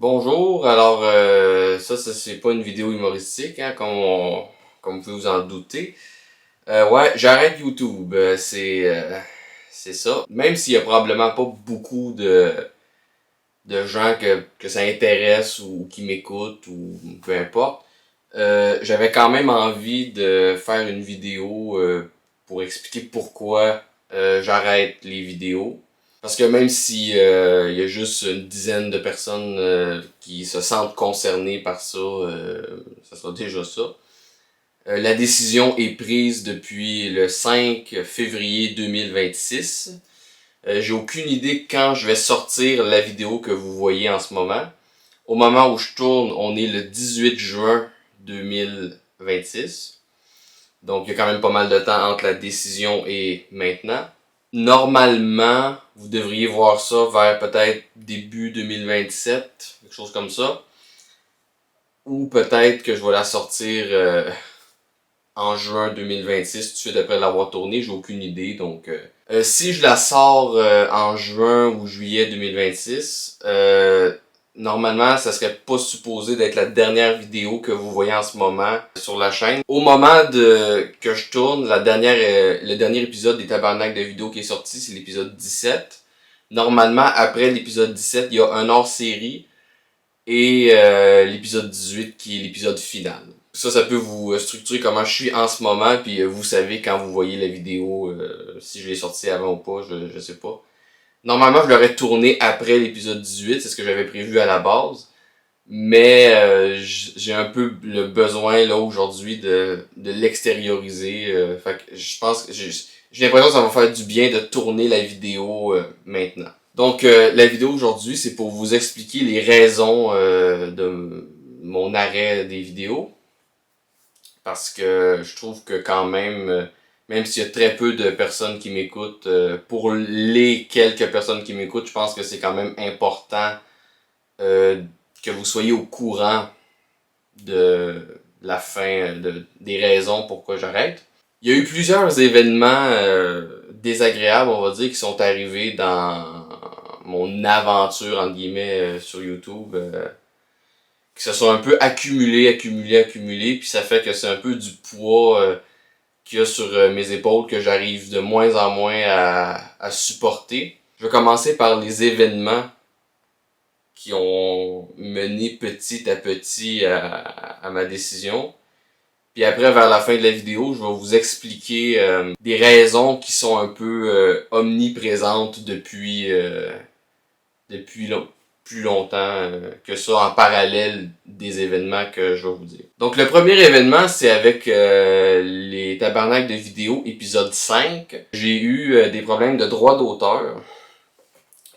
Bonjour, alors ça c'est pas une vidéo humoristique, hein, comme vous pouvez vous en douter. Ouais, j'arrête YouTube, c'est ça. Même s'il y a probablement pas beaucoup de gens que ça intéresse ou qui m'écoutent ou peu importe, j'avais quand même envie de faire une vidéo pour expliquer pourquoi j'arrête les vidéos. Parce que même si il y a juste une dizaine de personnes qui se sentent concernées par ça, ça sera déjà ça. La décision est prise depuis le 5 février 2026. J'ai aucune idée quand je vais sortir la vidéo que vous voyez en ce moment. Au moment où je tourne, on est le 18 juin 2026. Donc il y a quand même pas mal de temps entre la décision et maintenant. Normalement, vous devriez voir ça vers peut-être début 2027, quelque chose comme ça. Ou peut-être que je vais la sortir en juin 2026, tout de suite après l'avoir tournée, j'ai aucune idée. Donc, si je la sors en juin ou juillet 2026, normalement, ça serait pas supposé d'être la dernière vidéo que vous voyez en ce moment sur la chaîne. Au moment que je tourne, le dernier épisode des Tabarnak de vidéo qui est sorti, c'est l'épisode 17. Normalement, après l'épisode 17, il y a un hors-série et l'épisode 18 qui est l'épisode final. Ça peut vous structurer comment je suis en ce moment, puis vous savez quand vous voyez la vidéo, si je l'ai sortie avant ou pas, je sais pas. Normalement, je l'aurais tourné après l'épisode 18, c'est ce que j'avais prévu à la base. Mais j'ai un peu le besoin là aujourd'hui de l'extérioriser. Fait que je pense que j'ai l'impression que ça va faire du bien de tourner la vidéo maintenant. Donc la vidéo aujourd'hui, c'est pour vous expliquer les raisons de mon arrêt des vidéos. Parce que je trouve que quand même, même s'il y a très peu de personnes qui m'écoutent, pour les quelques personnes qui m'écoutent, je pense que c'est quand même important euh, que vous soyez au courant de la fin, des raisons pourquoi j'arrête. Il y a eu plusieurs événements désagréables, on va dire, qui sont arrivés dans mon aventure, entre guillemets, sur YouTube, qui se sont un peu accumulés, puis ça fait que c'est un peu du poids qu'il y a sur mes épaules que j'arrive de moins en moins à supporter. Je vais commencer par les événements qui ont mené petit à petit à ma décision. Puis après, vers la fin de la vidéo, je vais vous expliquer des raisons qui sont un peu omniprésentes depuis plus longtemps que ça, en parallèle des événements que je vais vous dire. Donc le premier événement, c'est avec les Tabarnak de vidéo, épisode 5. J'ai eu des problèmes de droit d'auteur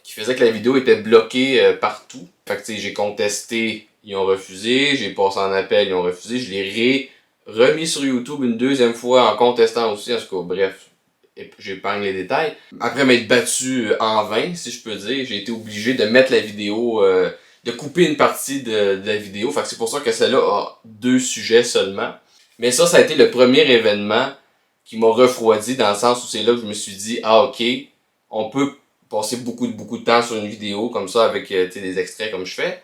qui faisaient que la vidéo était bloquée partout. Fait que j'ai contesté, ils ont refusé, j'ai passé en appel, ils ont refusé, je l'ai remis sur YouTube une deuxième fois en contestant aussi, en tout cas, bref, j'épargne les détails. Après m'être battu en vain, si je peux dire, j'ai été obligé de mettre la vidéo, de couper une partie de la vidéo, fait que c'est pour ça que celle-là a deux sujets seulement. Mais ça a été le premier événement qui m'a refroidi dans le sens où c'est là que je me suis dit, ah ok, on peut passer beaucoup de temps sur une vidéo comme ça avec des extraits comme je fais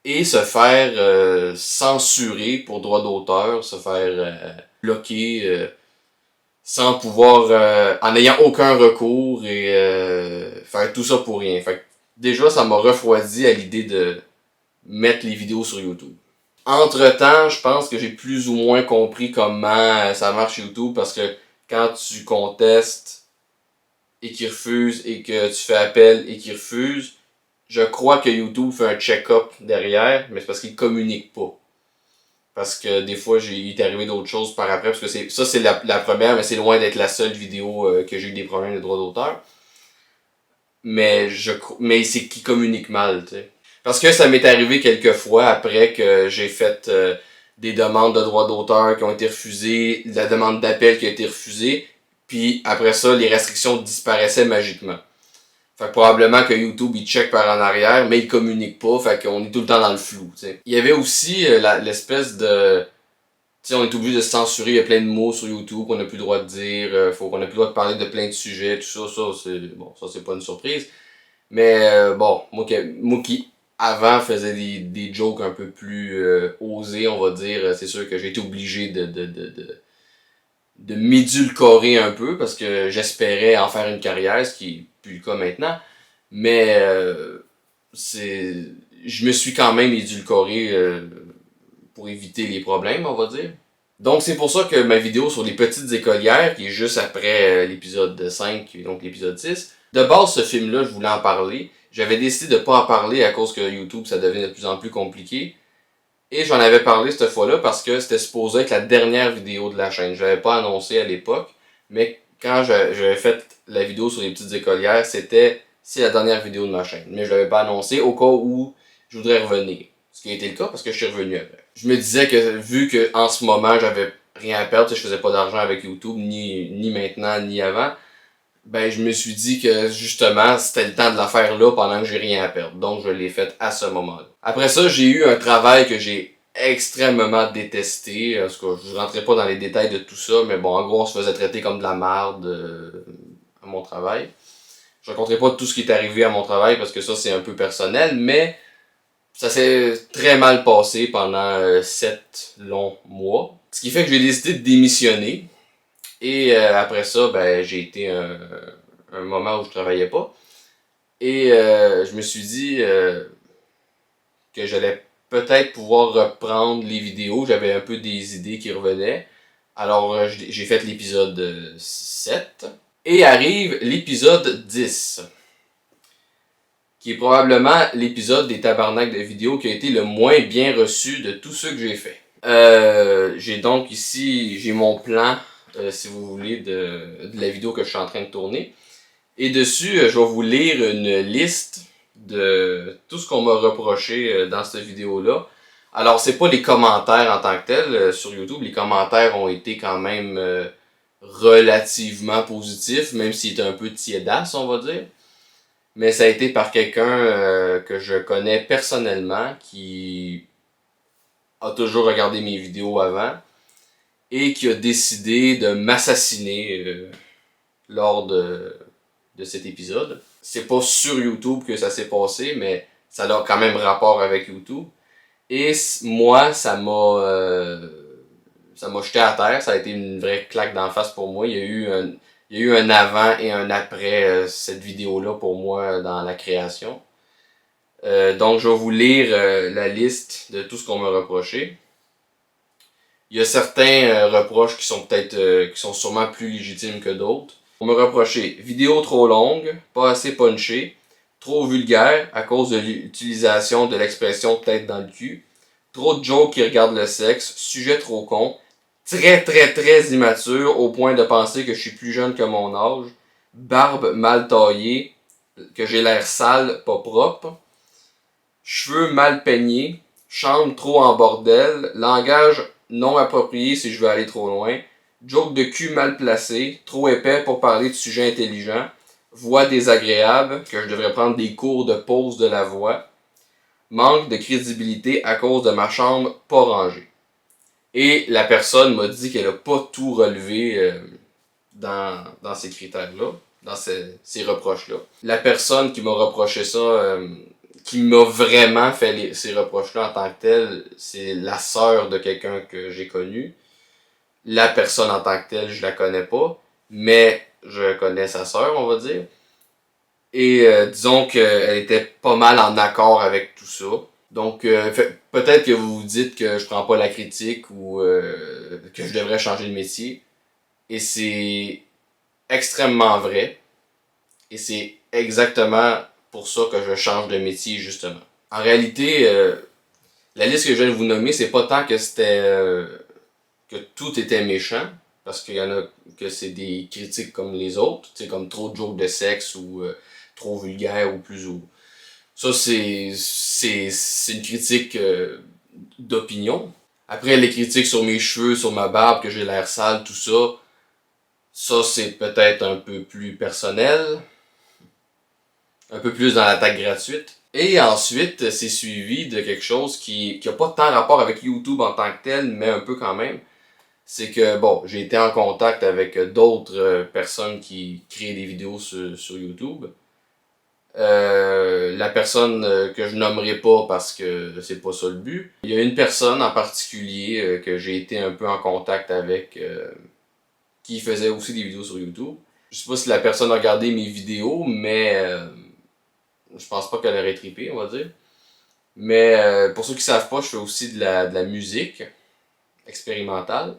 et se faire censurer pour droit d'auteur, se faire bloquer sans pouvoir, en n'ayant aucun recours et faire tout ça pour rien. Fait que déjà, ça m'a refroidi à l'idée de mettre les vidéos sur YouTube. Entre-temps, je pense que j'ai plus ou moins compris comment ça marche YouTube parce que quand tu contestes et qu'ils refusent et que tu fais appel et qu'ils refusent, je crois que YouTube fait un check-up derrière, mais c'est parce qu'ils communiquent pas. Parce que des fois, il est arrivé d'autres choses par après, parce que c'est la première, mais c'est loin d'être la seule vidéo que j'ai eu des problèmes de droit d'auteur. Mais c'est qu'ils communiquent mal, tu sais. Parce que ça m'est arrivé quelques fois après que j'ai fait des demandes de droit d'auteur qui ont été refusées, la demande d'appel qui a été refusée, puis après ça, les restrictions disparaissaient magiquement. Fait que probablement que YouTube il check par en arrière, mais il communique pas, fait qu'on est tout le temps dans le flou, t'sais. Il y avait aussi l'espèce de... Tu sais, on est obligé de se censurer, il y a plein de mots sur YouTube qu'on n'a plus le droit de dire, faut qu'on n'a plus le droit de parler de plein de sujets, tout ça, ça c'est pas une surprise. Mais bon, moi qui avant faisait des jokes un peu plus osés, on va dire. C'est sûr que j'ai été obligé de m'édulcorer un peu parce que j'espérais en faire une carrière, ce qui est plus le cas maintenant. Mais je me suis quand même édulcoré pour éviter les problèmes, on va dire. Donc c'est pour ça que ma vidéo sur les petites écolières, qui est juste après l'épisode 5, donc l'épisode 6, de base ce film-là, je voulais en parler. J'avais décidé de pas en parler à cause que YouTube, ça devient de plus en plus compliqué. Et j'en avais parlé cette fois-là parce que c'était supposé être la dernière vidéo de la chaîne. Je l'avais pas annoncé à l'époque, mais quand j'avais fait la vidéo sur les petites écolières, c'est la dernière vidéo de ma chaîne. Mais je l'avais pas annoncé au cas où je voudrais revenir. Ce qui a été le cas parce que je suis revenu après. Je me disais que vu que en ce moment j'avais rien à perdre, je faisais pas d'argent avec YouTube, ni maintenant, ni avant, ben je me suis dit que justement c'était le temps de la faire là pendant que j'ai rien à perdre. Donc je l'ai faite à ce moment-là. Après ça, j'ai eu un travail que j'ai extrêmement détesté. En tout cas, je rentrais pas dans les détails de tout ça, mais bon, en gros, on se faisait traiter comme de la merde à mon travail. Je raconterai pas tout ce qui est arrivé à mon travail parce que ça c'est un peu personnel, mais ça s'est très mal passé pendant 7 longs mois. Ce qui fait que j'ai décidé de démissionner. Et après ça, ben j'ai été un moment où je travaillais pas. Et je me suis dit que j'allais peut-être pouvoir reprendre les vidéos. J'avais un peu des idées qui revenaient. Alors j'ai fait l'épisode 7. Et arrive l'épisode 10. Qui est probablement l'épisode des tabarnaks de vidéos qui a été le moins bien reçu de tous ceux que j'ai fait. J'ai donc ici, j'ai mon plan, si vous voulez, de la vidéo que je suis en train de tourner. Et dessus, je vais vous lire une liste de tout ce qu'on m'a reproché dans cette vidéo-là. Alors, c'est pas les commentaires en tant que tels sur YouTube. Les commentaires ont été quand même relativement positifs, même s'ils étaient un peu tiédasses, on va dire. Mais ça a été par quelqu'un que je connais personnellement, qui a toujours regardé mes vidéos avant, et qui a décidé de m'assassiner lors de cet épisode. C'est pas sur YouTube que ça s'est passé, mais ça a quand même rapport avec YouTube. Et moi, ça m'a jeté à terre, ça a été une vraie claque d'en face pour moi. Il y a eu un avant et un après cette vidéo-là pour moi dans la création. Donc je vais vous lire la liste de tout ce qu'on m'a reproché. Il y a certains reproches qui sont qui sont sûrement plus légitimes que d'autres. On m'a reproché vidéo trop longue, pas assez punchée, trop vulgaire à cause de l'utilisation de l'expression tête dans le cul, trop de jokes qui regardent le sexe, sujet trop con, très immature au point de penser que je suis plus jeune que mon âge, barbe mal taillée, que j'ai l'air sale, pas propre, cheveux mal peignés, chambre trop en bordel, langage non approprié si je veux aller trop loin, joke de cul mal placé, trop épais pour parler de sujets intelligents, voix désagréable, que je devrais prendre des cours de pause de la voix, manque de crédibilité à cause de ma chambre pas rangée. Et la personne m'a dit qu'elle a pas tout relevé dans ces critères-là, dans ces reproches-là. La personne qui m'a reproché ça, qui m'a vraiment fait ces reproches-là en tant que telle, c'est la sœur de quelqu'un que j'ai connu. La personne en tant que telle, je la connais pas, mais je connais sa sœur, on va dire. Et disons qu'elle était pas mal en accord avec tout ça. Donc peut-être que vous vous dites que je prends pas la critique ou que je devrais changer de métier. Et c'est extrêmement vrai. Et c'est exactement pour ça que je change de métier, justement. En réalité, la liste que je viens de vous nommer, c'est pas tant que que tout était méchant, parce qu'il y en a que c'est des critiques comme les autres, c'est comme trop de jokes de sexe ou trop vulgaire ou plus ou. Ça, c'est une critique d'opinion. Après, les critiques sur mes cheveux, sur ma barbe, que j'ai l'air sale, tout ça, ça c'est peut-être un peu plus personnel, un peu plus dans l'attaque gratuite. Et ensuite, c'est suivi de quelque chose qui a pas tant rapport avec YouTube en tant que tel, mais un peu quand même. C'est que, bon, j'ai été en contact avec d'autres personnes qui créent des vidéos sur YouTube. La personne que je nommerai pas parce que c'est pas ça le but. Il y a une personne en particulier que j'ai été un peu en contact avec qui faisait aussi des vidéos sur YouTube. Je sais pas si la personne a regardé mes vidéos, mais je pense pas qu'elle aurait trippé, on va dire. Mais pour ceux qui savent pas, je fais aussi de la musique expérimentale.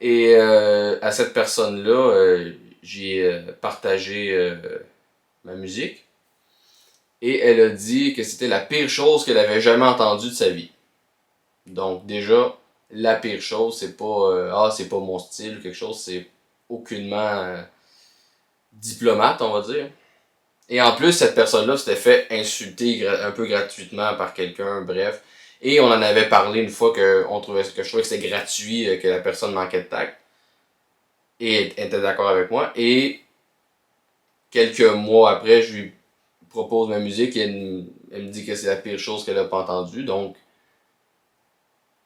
Et à cette personne-là, j'ai partagé ma musique. Et elle a dit que c'était la pire chose qu'elle avait jamais entendue de sa vie. Donc déjà, la pire chose, c'est pas c'est pas mon style ou quelque chose, c'est aucunement diplomate, on va dire. Et en plus, cette personne-là s'était fait insulter un peu gratuitement par quelqu'un, bref. Et on en avait parlé une fois que je trouvais que c'était gratuit, que la personne manquait de tact. Et elle était d'accord avec moi. Et quelques mois après, je lui propose ma musique et elle me dit que c'est la pire chose qu'elle a pas entendue. Donc,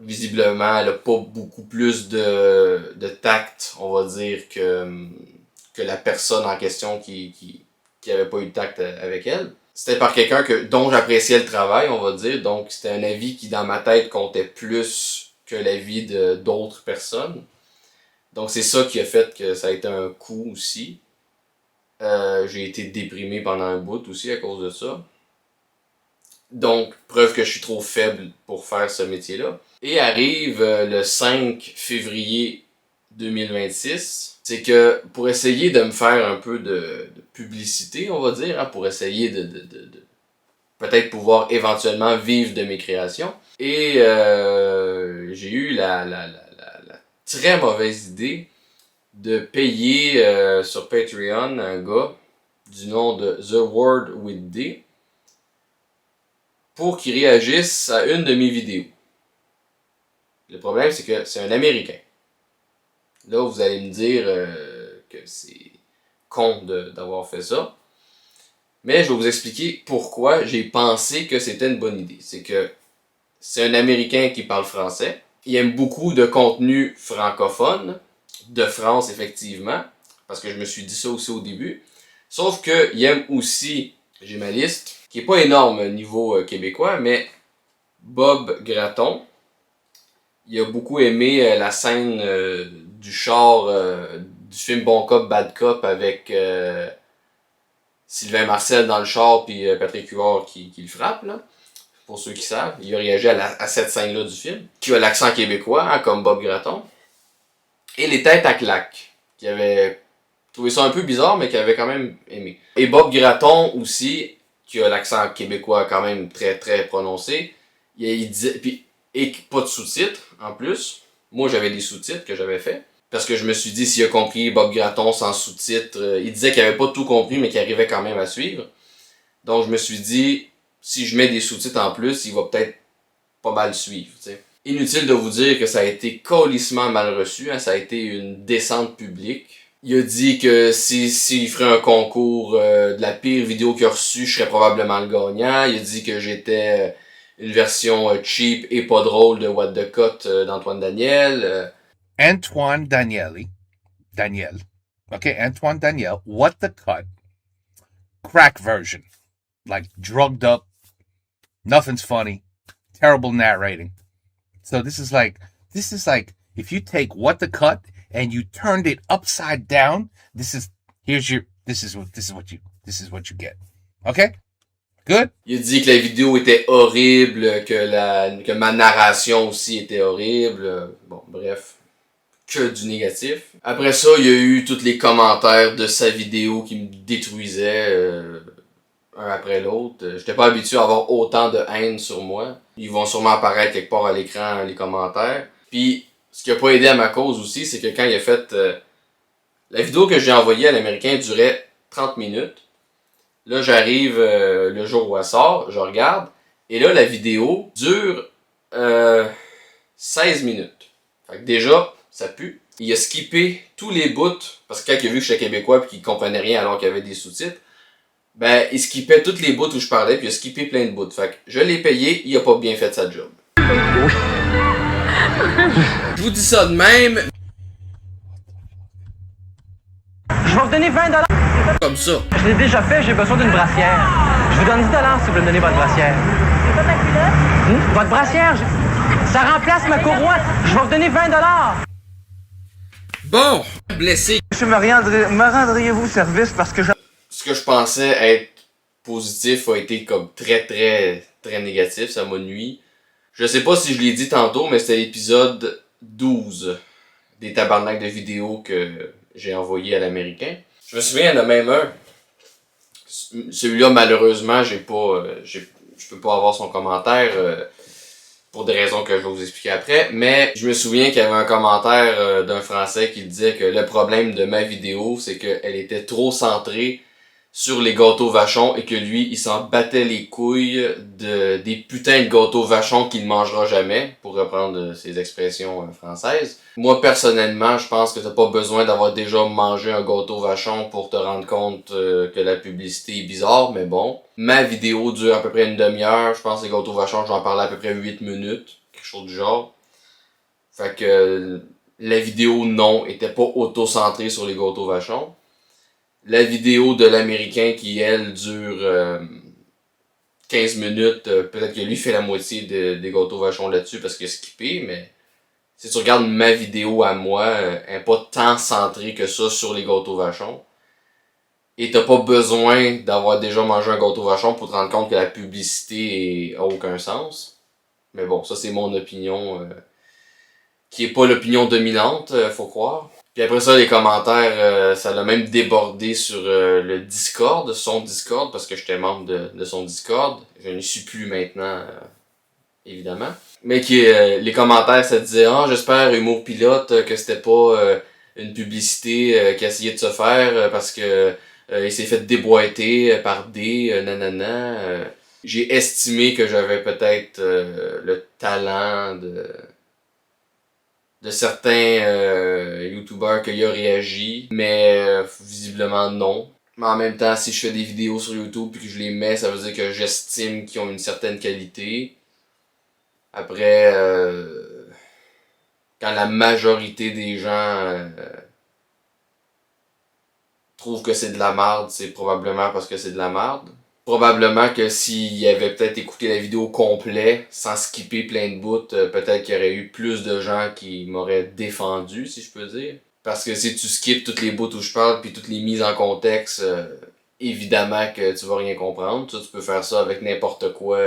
visiblement, elle a pas beaucoup plus de tact, on va dire, que la personne en question qui avait pas eu de tact avec elle. C'était par quelqu'un dont j'appréciais le travail, on va dire. Donc, c'était un avis qui, dans ma tête, comptait plus que l'avis d'autres personnes. Donc, c'est ça qui a fait que ça a été un coup aussi. J'ai été déprimé pendant un bout aussi à cause de ça. Donc, preuve que je suis trop faible pour faire ce métier-là. Et arrive le 5 février 2026. C'est que pour essayer de me faire un peu de publicité, on va dire, hein, pour essayer de peut-être pouvoir éventuellement vivre de mes créations. Et j'ai eu la très mauvaise idée de payer sur Patreon un gars du nom de The Word with D pour qu'il réagisse à une de mes vidéos. Le problème, c'est que c'est un Américain. Là, vous allez me dire que c'est con d'avoir fait ça. Mais je vais vous expliquer pourquoi j'ai pensé que c'était une bonne idée. C'est que c'est un Américain qui parle français. Il aime beaucoup de contenu francophone, de France effectivement, parce que je me suis dit ça aussi au début. Sauf qu'il aime aussi, j'ai ma liste, qui est pas énorme niveau québécois, mais Bob Gratton. Il a beaucoup aimé la scène du char du film Bon Cop, Bad Cop avec Sylvain Marcel dans le char puis Patrick Huard qui le frappe, là. Pour ceux qui savent. Il a réagi à cette scène-là du film. Qui a l'accent québécois, hein, comme Bob Gratton. Et les têtes à claques. Qui avait trouvé ça un peu bizarre, mais qui avait quand même aimé. Et Bob Gratton aussi, qui a l'accent québécois quand même très très prononcé. Il disait... Puis, et pas de sous-titres, en plus. Moi, j'avais des sous-titres que j'avais fait. Parce que je me suis dit, s'il a compris Bob Gratton sans sous-titres, il disait qu'il avait pas tout compris, mais qu'il arrivait quand même à suivre. Donc, je me suis dit, si je mets des sous-titres en plus, il va peut-être pas mal suivre, t'sais. Inutile de vous dire que ça a été calissement mal reçu, hein, ça a été une descente publique. Il a dit que s'il ferait un concours de la pire vidéo qu'il a reçue, je serais probablement le gagnant. Il a dit que j'étais une version cheap et pas drôle de What the Cut d'Antoine Daniel. Antoine Daniel. Okay, Antoine Daniel, What the Cut, crack version. Like drugged up, nothing's funny, terrible narrating. So this is like if you take What the Cut and you turned it upside down, this is what you get. Okay? Good? Il a dit que la vidéo était horrible, que ma narration aussi était horrible. Bon, bref, que du négatif. Après ça, il y a eu tous les commentaires de sa vidéo qui me détruisaient un après l'autre. J'étais pas habitué à avoir autant de haine sur moi. Ils vont sûrement apparaître quelque part à l'écran, les commentaires. Puis, ce qui a pas aidé à ma cause aussi, c'est que quand il a fait... la vidéo que j'ai envoyée à l'Américain durait 30 minutes. Là, j'arrive le jour où elle sort, je regarde, et là, la vidéo dure 16 minutes. Fait que déjà, ça pue. Il a skippé tous les bouts, parce que quand il a vu que j'étais québécois et qu'il comprenait rien alors qu'il y avait des sous-titres, ben, il skippait toutes les bouts où je parlais, puis il a skippé plein de bouts. Fait que je l'ai payé, il a pas bien fait sa job. Je vous dis ça de même. Je vais vous donner 20 $. Comme ça. Je l'ai déjà fait, j'ai besoin d'une brassière. Je vous donne 10 $ si vous voulez me donner votre brassière. C'est pas ta culotte? Votre brassière, ça remplace ma courroie. Je vais vous donner 20 $. Bon, blessé. Monsieur, me rendriez-vous service parce que je... Ce que je pensais être positif a été comme très négatif, ça m'a nui. Je sais pas si je l'ai dit tantôt, mais c'était l'épisode 12 des tabarnaks de vidéos que j'ai envoyé à l'américain. Je me souviens, il y en a même un. Celui-là, malheureusement, je peux pas avoir son commentaire pour des raisons que je vais vous expliquer après. Mais je me souviens qu'il y avait un commentaire d'un Français qui disait que le problème de ma vidéo, c'est qu'elle était trop centrée sur les gâteaux vachons et que lui, il s'en battait les couilles des putains de gâteaux vachons qu'il ne mangera jamais, pour reprendre ses expressions françaises. Moi, personnellement, je pense que t'as pas besoin d'avoir déjà mangé un gâteau vachon pour te rendre compte que la publicité est bizarre, mais bon. Ma vidéo dure à peu près une demi-heure, je pense que les gâteaux vachons, j'en parlais à peu près 8 minutes, quelque chose du genre. Fait que la vidéo, non, était pas auto-centrée sur les gâteaux vachons. La vidéo de l'américain qui, elle, dure 15 minutes, peut-être que lui fait la moitié des gâteaux vachons là-dessus parce qu'il a skippé, mais si tu regardes ma vidéo à moi, elle n'est pas tant centrée que ça sur les gâteaux vachons. Et t'as pas besoin d'avoir déjà mangé un gâteau vachon pour te rendre compte que la publicité a aucun sens. Mais bon, ça c'est mon opinion, qui est pas l'opinion dominante, faut croire. Puis après ça, les commentaires, ça l'a même débordé sur le Discord, son Discord, parce que j'étais membre de son Discord. Je n'y suis plus maintenant, évidemment. Mais les commentaires, ça disait « Ah, j'espère, Humour Pilote, que c'était pas une publicité qui essayait de se faire parce que il s'est fait déboîter par nanana. » J'ai estimé que j'avais peut-être le talent de certains youtubeurs qu'il a réagi, mais visiblement non. Mais en même temps, si je fais des vidéos sur YouTube et que je les mets, ça veut dire que j'estime qu'ils ont une certaine qualité. Après, quand la majorité des gens trouvent que c'est de la merde, c'est probablement parce que c'est de la merde. Probablement que s'il avait peut-être écouté la vidéo complète, sans skipper plein de bouts, peut-être qu'il y aurait eu plus de gens qui m'auraient défendu, si je peux dire. Parce que si tu skippes toutes les bouts où je parle, puis toutes les mises en contexte, évidemment que tu vas rien comprendre. Tu peux faire ça avec n'importe quoi.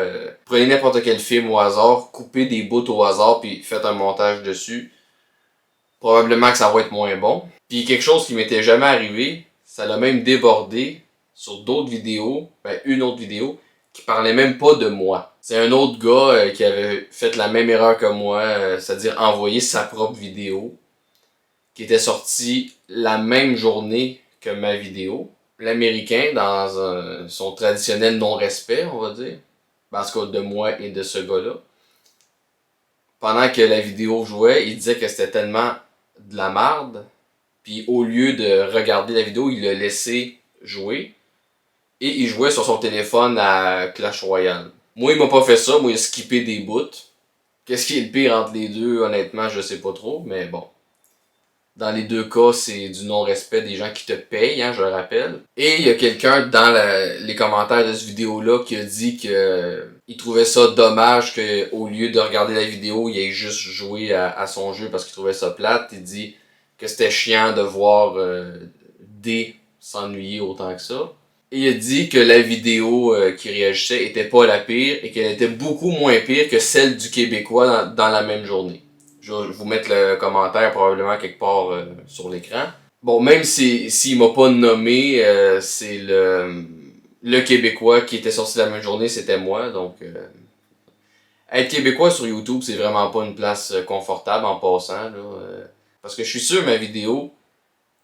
Prenez n'importe quel film au hasard, coupez des bouts au hasard, puis faites un montage dessus. Probablement que ça va être moins bon. Puis quelque chose qui m'était jamais arrivé, ça l'a même débordé sur d'autres vidéos, une autre vidéo, qui parlait même pas de moi. C'est un autre gars qui avait fait la même erreur que moi, c'est-à-dire envoyer sa propre vidéo, qui était sortie la même journée que ma vidéo. L'américain, dans son traditionnel non-respect, on va dire, parce que de moi et de ce gars-là, pendant que la vidéo jouait, il disait que c'était tellement de la merde, puis au lieu de regarder la vidéo, il l'a laissé jouer. Et il jouait sur son téléphone à Clash Royale. Moi, il m'a pas fait ça. Moi, il a skippé des bouts. Qu'est-ce qui est le pire entre les deux, honnêtement, je sais pas trop. Mais bon. Dans les deux cas, c'est du non-respect des gens qui te payent, hein, je le rappelle. Et il y a quelqu'un dans les commentaires de cette vidéo-là qui a dit que il trouvait ça dommage qu'au lieu de regarder la vidéo, il ait juste joué à son jeu parce qu'il trouvait ça plate. Il dit que c'était chiant de voir D s'ennuyer autant que ça. Et il a dit que la vidéo qui réagissait était pas la pire et qu'elle était beaucoup moins pire que celle du Québécois dans la même journée. Je vais vous mettre le commentaire probablement quelque part sur l'écran. Bon, même s'il m'a pas nommé, c'est le Québécois qui était sorti la même journée, c'était moi. Donc, être Québécois sur YouTube, c'est vraiment pas une place confortable en passant. Là, parce que je suis sûr, ma vidéo,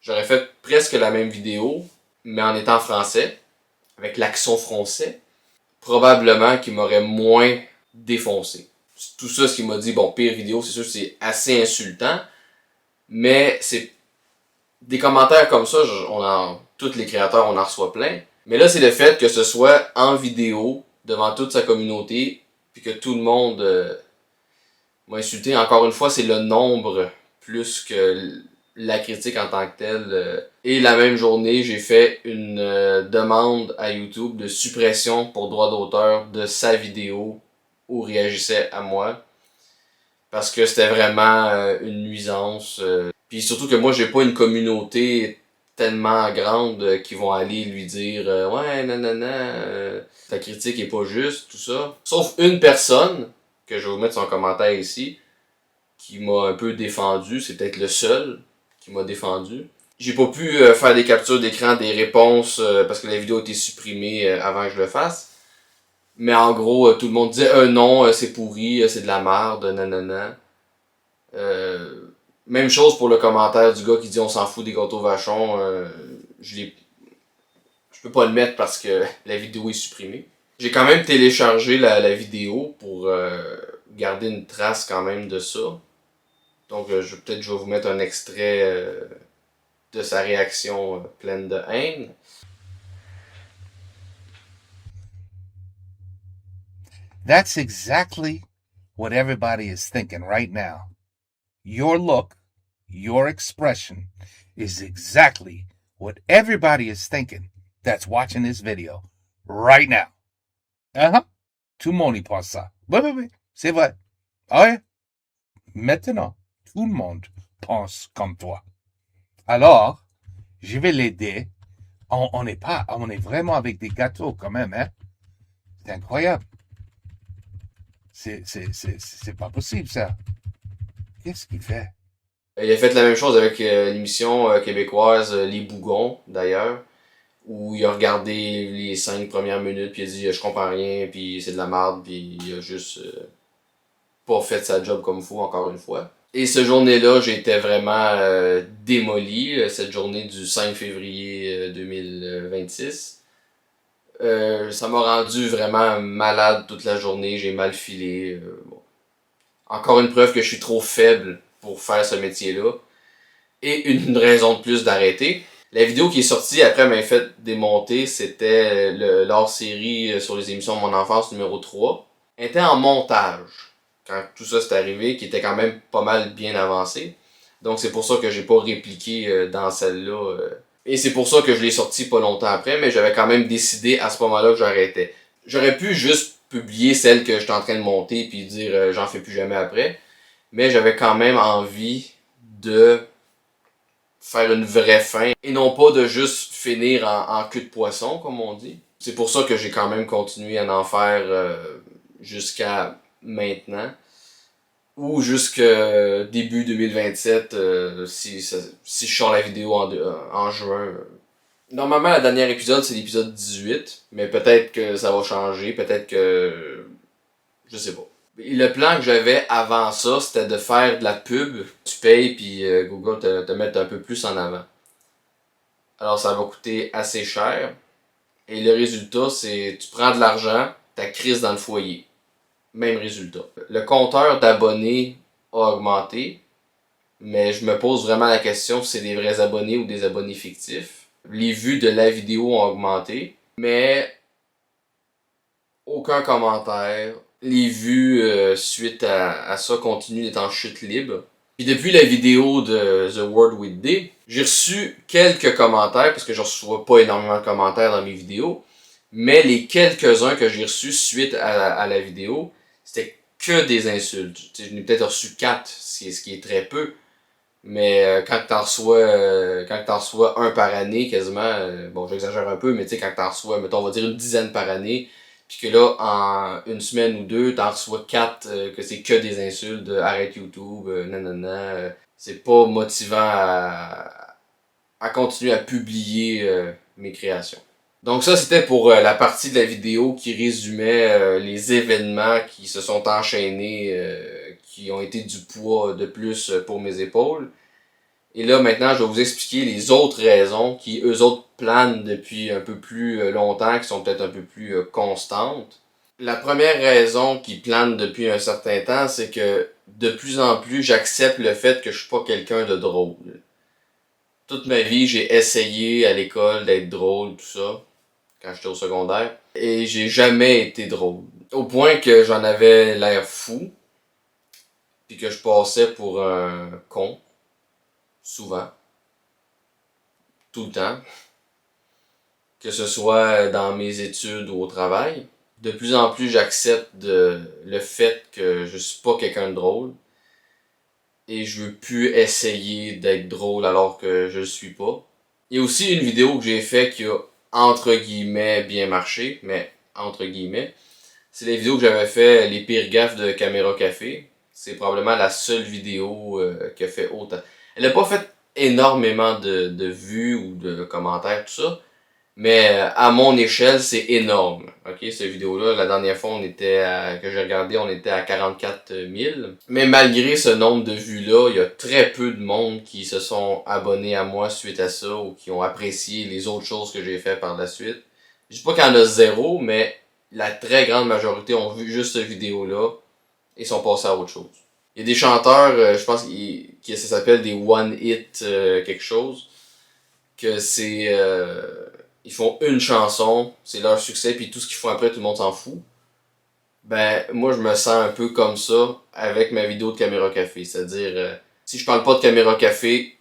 j'aurais fait presque la même vidéo, mais en étant français, avec l'accent français, probablement qu'il m'aurait moins défoncé. Tout ça, ce qu'il m'a dit, bon, pire vidéo, c'est sûr que c'est assez insultant, mais c'est des commentaires comme ça, tous les créateurs, on en reçoit plein. Mais là, c'est le fait que ce soit en vidéo, devant toute sa communauté, puis que tout le monde m'a insulté. Encore une fois, c'est le nombre plus que la critique en tant que telle. Et la même journée, j'ai fait une demande à YouTube de suppression pour droit d'auteur de sa vidéo où il réagissait à moi. Parce que c'était vraiment une nuisance. Puis surtout que moi, j'ai pas une communauté tellement grande qui vont aller lui dire ouais, nanana, ta critique est pas juste, tout ça. Sauf une personne, que je vais vous mettre son commentaire ici, qui m'a un peu défendu. C'est peut-être le seul qui m'a défendu. J'ai pas pu faire des captures d'écran des réponses parce que la vidéo a été supprimée avant que je le fasse. Mais en gros, tout le monde disait non, c'est pourri, c'est de la merde, nanana. Même chose pour le commentaire du gars qui dit on s'en fout des gâteaux vachons. Je peux pas le mettre parce que la vidéo est supprimée. J'ai quand même téléchargé la vidéo pour garder une trace quand même de ça. Donc peut-être je vais vous mettre un extrait de sa réaction pleine de haine. That's exactly what everybody is thinking right now. Your look, your expression is exactly what everybody is thinking that's watching this video right now. Tout le monde y pense ça. Oui, c'est vrai. Ah ouais. Maintenant, tout le monde pense comme toi. Alors, je vais l'aider. On est vraiment avec des gâteaux quand même, hein? C'est incroyable. C'est pas possible, ça. Qu'est-ce qu'il fait? Il a fait la même chose avec l'émission québécoise Les Bougons, d'ailleurs, où il a regardé les 5 premières minutes, puis il a dit je comprends rien, puis c'est de la merde, puis il a juste pas fait sa job comme il faut, encore une fois. Et cette journée-là, j'étais vraiment démoli, cette journée du 5 février 2026. Ça m'a rendu vraiment malade toute la journée, j'ai mal filé. Bon. Encore une preuve que je suis trop faible pour faire ce métier-là. Et une raison de plus d'arrêter. La vidéo qui est sortie après m'avait fait démonter, c'était le hors-série sur les émissions de mon enfance numéro 3. Elle était en montage quand tout ça s'est arrivé, qui était quand même pas mal bien avancé. Donc c'est pour ça que j'ai pas répliqué dans celle-là. Et c'est pour ça que je l'ai sortie pas longtemps après, mais j'avais quand même décidé à ce moment-là que j'arrêtais. J'aurais pu juste publier celle que j'étais en train de monter puis dire j'en fais plus jamais après. Mais j'avais quand même envie de faire une vraie fin et non pas de juste finir en queue de poisson, comme on dit. C'est pour ça que j'ai quand même continué à en faire jusqu'à maintenant ou jusqu'à début 2027 si je sors la vidéo en juin. Normalement, le dernier épisode, c'est l'épisode 18, mais peut-être que ça va changer, peut-être que... je sais pas. Le plan que j'avais avant ça, c'était de faire de la pub. Tu payes, puis Google te met un peu plus en avant. Alors ça va coûter assez cher. Et le résultat, c'est tu prends de l'argent, ta crise dans le foyer. Même résultat. Le compteur d'abonnés a augmenté, mais je me pose vraiment la question si c'est des vrais abonnés ou des abonnés fictifs. Les vues de la vidéo ont augmenté, mais aucun commentaire. Les vues suite à ça continuent d'être en chute libre. Puis depuis la vidéo de The World with D, j'ai reçu quelques commentaires, parce que je reçois pas énormément de commentaires dans mes vidéos, mais les quelques-uns que j'ai reçus suite à la vidéo, c'était que des insultes. T'sais, je n'ai peut-être reçu 4, ce qui est très peu. Mais quand t'en reçois un par année quasiment, bon j'exagère un peu, mais tu sais quand t'en reçois, mettons on va dire une dizaine par année, puis que là en une semaine ou deux, t'en reçois 4 que c'est que des insultes, de arrête YouTube, nanana, c'est pas motivant à continuer à publier mes créations. Donc ça c'était pour la partie de la vidéo qui résumait les événements qui se sont enchaînés, qui ont été du poids de plus pour mes épaules. Et là maintenant je vais vous expliquer les autres raisons qui eux autres planent depuis un peu plus longtemps, qui sont peut-être un peu plus constantes. La première raison qui plane depuis un certain temps, c'est que de plus en plus j'accepte le fait que je suis pas quelqu'un de drôle. Toute ma vie j'ai essayé à l'école d'être drôle, tout ça, quand j'étais au secondaire, et j'ai jamais été drôle. Au point que j'en avais l'air fou, puis que je passais pour un con, souvent. tout le temps. Que ce soit dans mes études ou au travail. De plus en plus, j'accepte le fait que je suis pas quelqu'un de drôle. Et je veux plus essayer d'être drôle alors que je le suis pas. Il y a aussi une vidéo que j'ai faite qui a, entre guillemets, bien marché, mais entre guillemets. C'est la vidéo que j'avais fait, les pires gaffes de Caméra Café. C'est probablement la seule vidéo qui a fait autant. Elle n'a pas fait énormément de vues ou de commentaires, tout ça. Mais à mon échelle, c'est énorme. Ok, cette vidéo-là, la dernière fois que j'ai regardé, on était à 44 000. Mais malgré ce nombre de vues-là, il y a très peu de monde qui se sont abonnés à moi suite à ça ou qui ont apprécié les autres choses que j'ai fait par la suite. Je dis pas qu'il y en a zéro, mais la très grande majorité ont vu juste cette vidéo-là et sont passés à autre chose. Il y a des chanteurs, je pense que ça s'appelle des one hit quelque chose, que c'est ils font une chanson, c'est leur succès, puis tout ce qu'ils font après, tout le monde s'en fout. Ben, moi, je me sens un peu comme ça avec ma vidéo de Caméra Café. C'est-à-dire, si je parle pas de Caméra Café,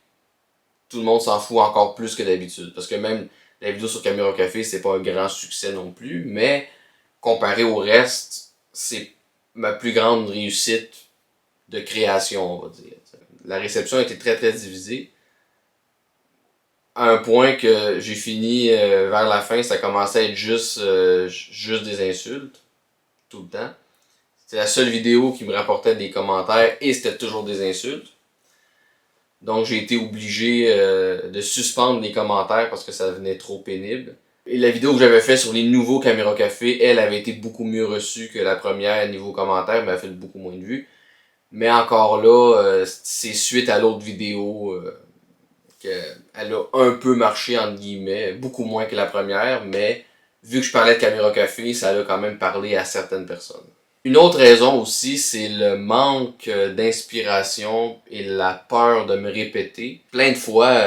tout le monde s'en fout encore plus que d'habitude. Parce que même la vidéo sur Caméra Café, c'est pas un grand succès non plus, mais comparé au reste, c'est ma plus grande réussite de création, on va dire. La réception a été très très divisée. À un point que j'ai fini vers la fin, ça commençait à être juste des insultes, tout le temps. C'était la seule vidéo qui me rapportait des commentaires et c'était toujours des insultes. Donc j'ai été obligé de suspendre les commentaires parce que ça devenait trop pénible. Et la vidéo que j'avais faite sur les nouveaux Caméra Café, elle avait été beaucoup mieux reçue que la première niveau commentaire, mais elle a fait beaucoup moins de vues. Mais encore là, c'est suite à l'autre vidéo qu'elle a un peu marché, entre guillemets, beaucoup moins que la première, mais vu que je parlais de Caméra Café, ça a quand même parlé à certaines personnes. Une autre raison aussi, c'est le manque d'inspiration et la peur de me répéter. Plein de fois,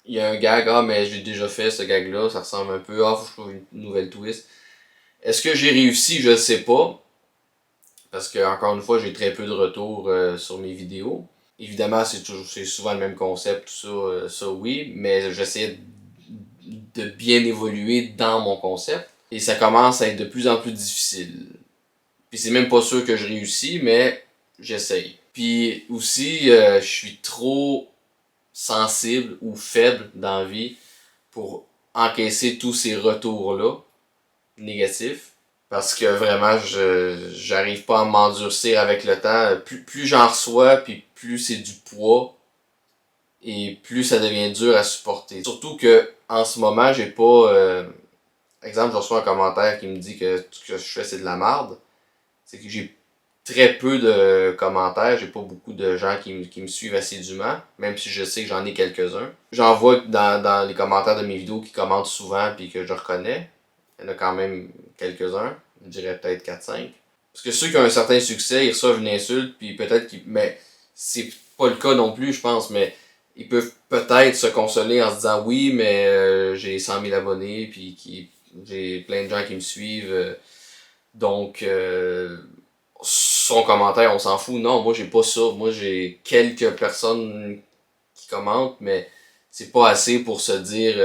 il y a un gag, mais j'ai déjà fait ce gag-là, ça ressemble un peu, faut que je trouve une nouvelle twist. Est-ce que j'ai réussi? Je ne sais pas. Parce que, encore une fois, j'ai très peu de retours sur mes vidéos. Évidemment, c'est souvent le même concept, tout ça, ça oui, mais j'essaie de bien évoluer dans mon concept. Et ça commence à être de plus en plus difficile. Puis c'est même pas sûr que je réussis, mais j'essaye. Puis aussi, je suis trop sensible ou faible dans la vie pour encaisser tous ces retours-là négatifs. Parce que vraiment, j'arrive pas à m'endurcir avec le temps. Plus j'en reçois, puis plus c'est du poids, et plus ça devient dur à supporter. Surtout que en ce moment, j'ai pas... exemple, je reçois un commentaire qui me dit que ce que je fais, c'est de la merde. C'est que j'ai très peu de commentaires, j'ai pas beaucoup de gens qui me suivent assidûment, même si je sais que j'en ai quelques-uns. J'en vois dans les commentaires de mes vidéos qui commentent souvent puis que je reconnais. Il y en a quand même quelques-uns, je dirais peut-être 4-5. Parce que ceux qui ont un certain succès, ils reçoivent une insulte, puis peut-être qu'ils... Mais c'est pas le cas non plus, je pense, mais ils peuvent peut-être se consoler en se disant oui, mais j'ai 100 000 abonnés, puis j'ai plein de gens qui me suivent. Donc, son commentaire, on s'en fout. Non, moi, j'ai pas ça. Moi, j'ai quelques personnes qui commentent, mais c'est pas assez pour se dire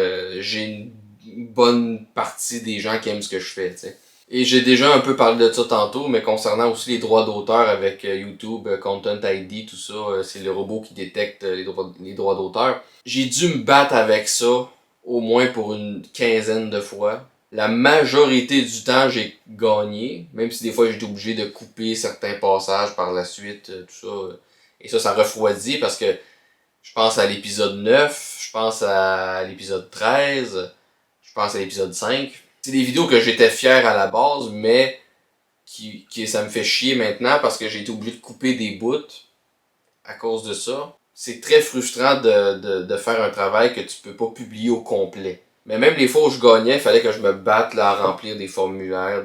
j'ai une bonne partie des gens qui aiment ce que je fais, t'sais. Et j'ai déjà un peu parlé de ça tantôt, mais concernant aussi les droits d'auteur avec YouTube, Content ID, tout ça, c'est le robot qui détecte les droits d'auteur. J'ai dû me battre avec ça au moins pour une quinzaine de fois. La majorité du temps, j'ai gagné, même si des fois j'ai été obligé de couper certains passages par la suite, tout ça. Et ça refroidit parce que je pense à l'épisode 9, je pense à l'épisode 13, je pense à l'épisode 5. C'est des vidéos que j'étais fier à la base, mais qui ça me fait chier maintenant parce que j'ai été obligé de couper des bouts à cause de ça. C'est très frustrant de faire un travail que tu peux pas publier au complet. Mais même les fois où je gagnais, il fallait que je me batte là, à remplir des formulaires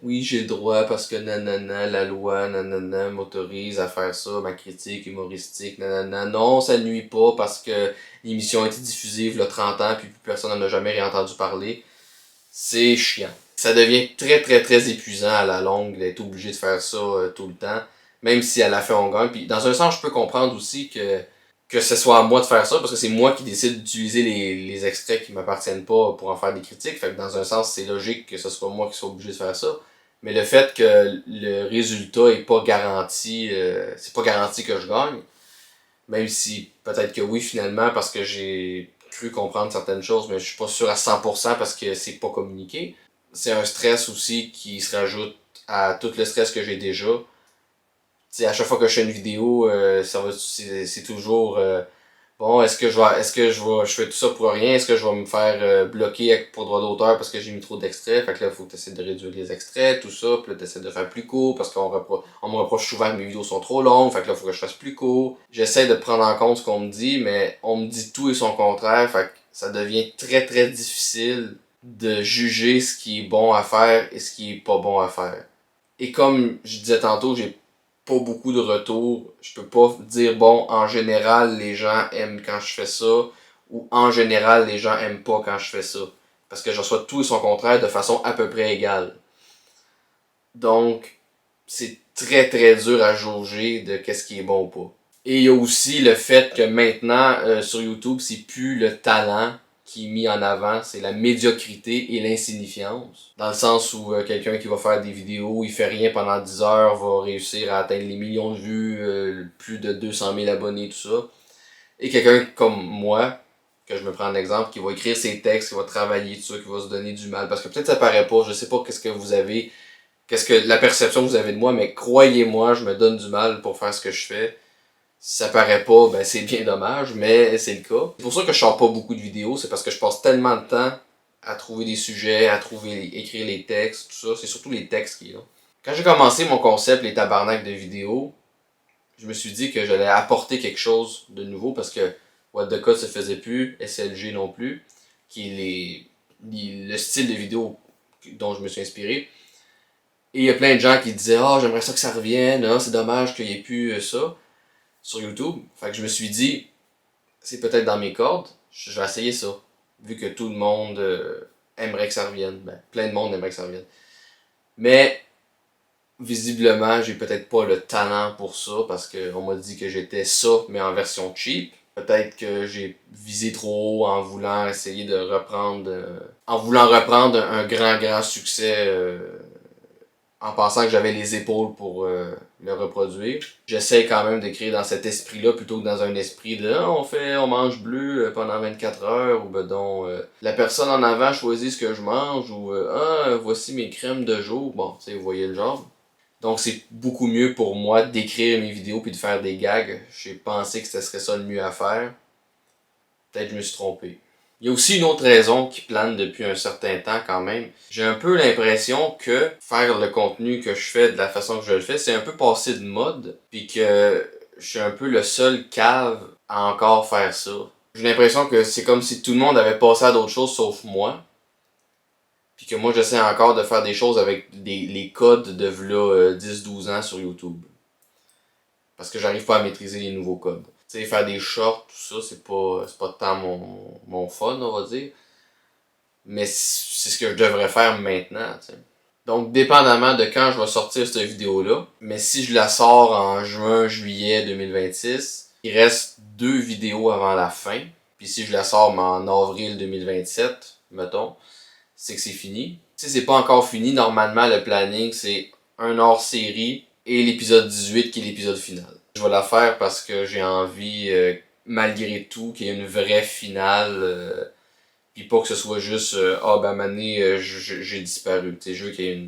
oui, j'ai le droit parce que nanana, la loi, nanana, m'autorise à faire ça, ma critique humoristique, nanana. Non, ça nuit pas parce que l'émission a été diffusée il y a 30 ans puis plus personne n'en a jamais réentendu parler. C'est chiant. Ça devient très très très épuisant à la longue d'être obligé de faire ça tout le temps. Même si à la fin on gagne. Puis dans un sens, je peux comprendre aussi que que ce soit à moi de faire ça, parce que c'est moi qui décide d'utiliser les extraits qui m'appartiennent pas pour en faire des critiques. Fait que dans un sens, c'est logique que ce soit moi qui soit obligé de faire ça. Mais le fait que le résultat est pas garanti, c'est pas garanti que je gagne. Même si peut-être que oui finalement, parce que j'ai cru comprendre certaines choses, mais je suis pas sûr à 100% parce que c'est pas communiqué. C'est un stress aussi qui se rajoute à tout le stress que j'ai déjà. T'sais, à chaque fois que je fais une vidéo, c'est toujours bon, je fais tout ça pour rien, est-ce que je vais me faire bloquer pour droit d'auteur parce que j'ai mis trop d'extraits, fait que là il faut que tu essaies de réduire les extraits, tout ça, puis là tu essaies de faire plus court parce on me reproche souvent que mes vidéos sont trop longues, fait que là il faut que je fasse plus court. J'essaie de prendre en compte ce qu'on me dit, mais on me dit tout et son contraire, fait que ça devient très très difficile de juger ce qui est bon à faire et ce qui est pas bon à faire. Et comme je disais tantôt, j'ai pas beaucoup de retours. Je peux pas dire, bon, en général, les gens aiment quand je fais ça, ou en général, les gens aiment pas quand je fais ça. Parce que je reçois tout et son contraire de façon à peu près égale. Donc, c'est très très dur à jauger de qu'est-ce qui est bon ou pas. Et il y a aussi le fait que maintenant, sur YouTube, c'est plus le talent qui est mis en avant, c'est la médiocrité et l'insignifiance. Dans le sens où quelqu'un qui va faire des vidéos, il fait rien pendant 10 heures, va réussir à atteindre les millions de vues, plus de 200 000 abonnés, tout ça. Et quelqu'un comme moi, que je me prends en exemple, qui va écrire ses textes, qui va travailler, tout ça, qui va se donner du mal. Parce que peut-être ça paraît pas, je sais pas qu'est-ce que la perception que vous avez de moi, mais croyez-moi, je me donne du mal pour faire ce que je fais. Si ça paraît pas, ben c'est bien dommage, mais c'est le cas. C'est pour ça que je sors pas beaucoup de vidéos, c'est parce que je passe tellement de temps à trouver des sujets, écrire les textes, tout ça. C'est surtout les textes qui est là. Quand j'ai commencé mon concept, les tabarnaks de vidéos, je me suis dit que j'allais apporter quelque chose de nouveau parce que What the Cut se faisait plus, SLG non plus, qui est le style de vidéo dont je me suis inspiré. Et il y a plein de gens qui disaient « Ah, j'aimerais ça que ça revienne, c'est dommage qu'il n'y ait plus ça » sur YouTube. Fait que je me suis dit, c'est peut-être dans mes cordes, je vais essayer ça. Vu que tout le monde aimerait que ça revienne. Ben, plein de monde aimerait que ça revienne. Mais, visiblement, j'ai peut-être pas le talent pour ça, parce qu'on m'a dit que j'étais ça, mais en version cheap. Peut-être que j'ai visé trop haut en voulant essayer de reprendre... en voulant reprendre un grand succès... en pensant que j'avais les épaules pour le reproduire. J'essaie quand même d'écrire dans cet esprit-là plutôt que dans un esprit de on mange bleu pendant 24 heures ou ben donc la personne en avant choisit ce que je mange ou voici mes crèmes de jour. Bon, tu sais, vous voyez le genre. Donc c'est beaucoup mieux pour moi d'écrire mes vidéos puis de faire des gags. J'ai pensé que ce serait ça le mieux à faire. Peut-être que je me suis trompé. Il y a aussi une autre raison qui plane depuis un certain temps quand même. J'ai un peu l'impression que faire le contenu que je fais de la façon que je le fais, c'est un peu passé de mode, puis que je suis un peu le seul cave à encore faire ça. J'ai l'impression que c'est comme si tout le monde avait passé à d'autres choses sauf moi. Puis que moi j'essaie encore de faire des choses avec les codes de v'là 10-12 ans sur YouTube. Parce que j'arrive pas à maîtriser les nouveaux codes. Tu sais, faire des shorts, tout ça, c'est pas tant mon fun, on va dire. Mais c'est ce que je devrais faire maintenant, tu sais. Donc, dépendamment de quand je vais sortir cette vidéo-là, mais si je la sors en juin-juillet 2026, il reste 2 vidéos avant la fin. Puis si je la sors en avril 2027, mettons, c'est que c'est fini. Si c'est pas encore fini, normalement, le planning, c'est un hors-série et l'épisode 18 qui est l'épisode final. Je vais la faire parce que j'ai envie, malgré tout, qu'il y ait une vraie finale, puis pas que ce soit juste ah ben à un moment donné, j'ai disparu. T'sais, je veux qu'il y ait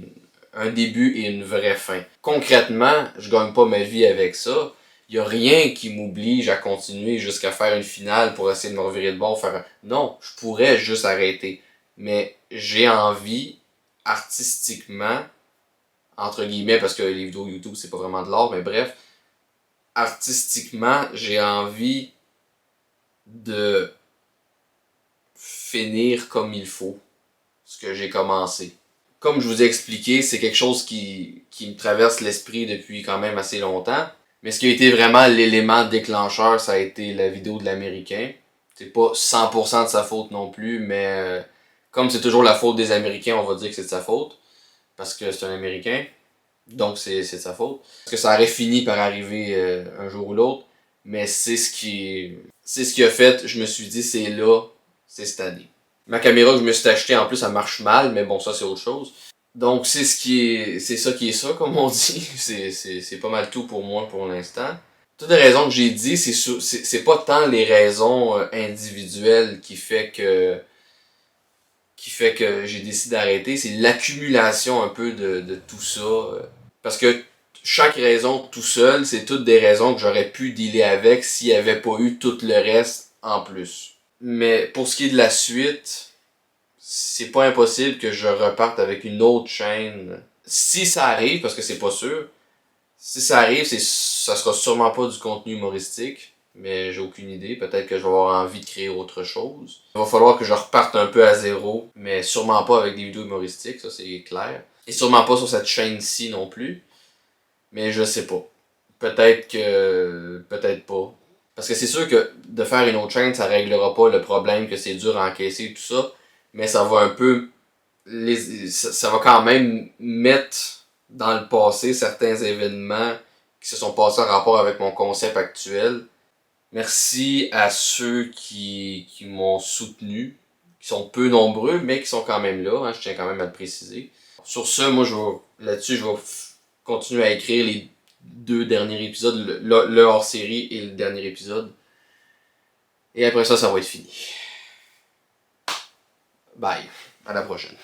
un début et une vraie fin. Concrètement, je gagne pas ma vie avec ça. Il y a rien qui m'oblige à continuer jusqu'à faire une finale pour essayer de me revirer de bord, Non, je pourrais juste arrêter. Mais j'ai envie, artistiquement, entre guillemets, parce que les vidéos YouTube, c'est pas vraiment de l'art, mais bref, artistiquement, j'ai envie de finir comme il faut ce que j'ai commencé. Comme je vous ai expliqué, c'est quelque chose qui me traverse l'esprit depuis quand même assez longtemps. Mais ce qui a été vraiment l'élément déclencheur, ça a été la vidéo de l'Américain. C'est pas 100% de sa faute non plus, mais comme c'est toujours la faute des Américains, on va dire que c'est de sa faute. Parce que c'est un Américain. Donc c'est de sa faute. Parce que ça aurait fini par arriver un jour ou l'autre. Mais c'est ce qui a fait, je me suis dit, c'est là, c'est cette année. Ma caméra que je me suis achetée, en plus, elle marche mal, mais bon, ça, c'est autre chose. Donc, c'est ça qui est ça, comme on dit. C'est pas mal tout pour moi pour l'instant. Toutes les raisons que j'ai dit, c'est pas tant les raisons individuelles qui fait que j'ai décidé d'arrêter, c'est l'accumulation un peu de tout ça. Parce que chaque raison tout seul, c'est toutes des raisons que j'aurais pu dealer avec s'il n'y avait pas eu tout le reste en plus. Mais pour ce qui est de la suite, c'est pas impossible que je reparte avec une autre chaîne. Si ça arrive, parce que c'est pas sûr, si ça arrive, ça sera sûrement pas du contenu humoristique, mais j'ai aucune idée. Peut-être que je vais avoir envie de créer autre chose. Il va falloir que je reparte un peu à zéro, mais sûrement pas avec des vidéos humoristiques, ça c'est clair. Et sûrement pas sur cette chaîne-ci non plus. Mais je sais pas. Peut-être pas. Parce que c'est sûr que de faire une autre chaîne, ça réglera pas le problème que c'est dur à encaisser et tout ça. Mais ça va un peu... ça va quand même mettre dans le passé certains événements qui se sont passés en rapport avec mon concept actuel. Merci à ceux qui m'ont soutenu, qui sont peu nombreux, mais qui sont quand même là, hein, je tiens quand même à le préciser. Sur ce, moi, je vais continuer à écrire les 2 derniers épisodes, le hors-série et le dernier épisode. Et après ça va être fini. Bye, à la prochaine.